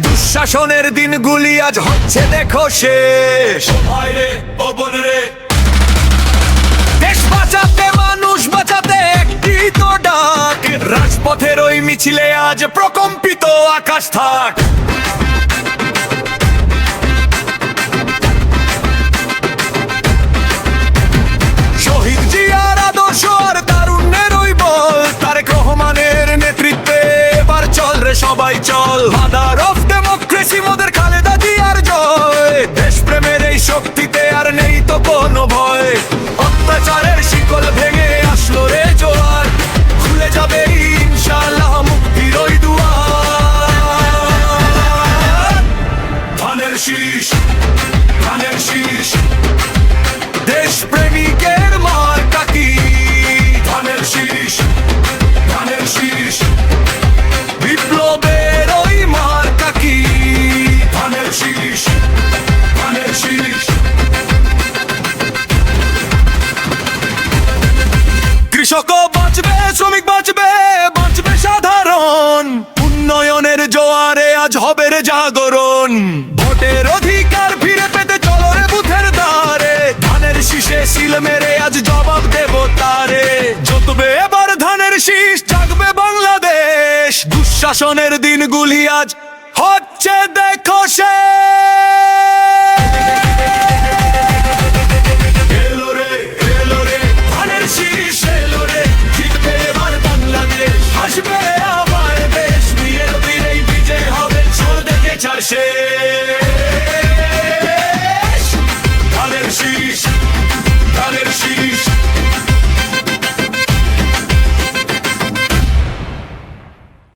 দুঃশাসনের দিনগুলি আজ হচ্ছে দেখো শেষ। দেশ বাঁচাতে মানুষ বাঁচাতে একটি তো ডাক, রাজপথের ওই মিছিলে আজ প্রকম্পিত আকাশ থাক। শহীদ জিয়ার আদর্শ আর তারুণ্যের ওই বল, তারেক রহমানের নেতৃত্বে এবার চল রে সবাই চল। ফাদার অফ ডেমোক্রেসি মোদের খালেদা জিয়ার জয়, দেশপ্রেমের এই শক্তিতে আর নেই তো কোনো ভয়। অত্যাচারের শিকল ভেঙে আসলো রে জোয়ার, খুলে যাবে ইনশাআল্লাহ মুক্তির ওই দুয়ার। ধানের শীষ, ধানের শীষ, দেশপ্রেমিকের মার্কা কি? ধানের শীষ, ধানের শীষ, বিপ্লবের ওই মার্কা কি? ধানের শীষ, ধানের শীষ। কৃষকও বাঁচবে, শ্রমিক বাঁচবে, বাঁচবে সাধারণ। উন্নয়নের জোয়ারে আজ হবে রে জাগরণ। ভোটের অধিকার ফিরে পেতে চলো রে বুথের দ্বারে, ধানের শীষে সিল মেরে আজ জবাব দেব তারে। জিতবে এবার ধানের শীষ, জাগবে বাংলাদেশ। দুঃশাসনের দিনগুলি আজ হচ্ছে দেখো শেষ।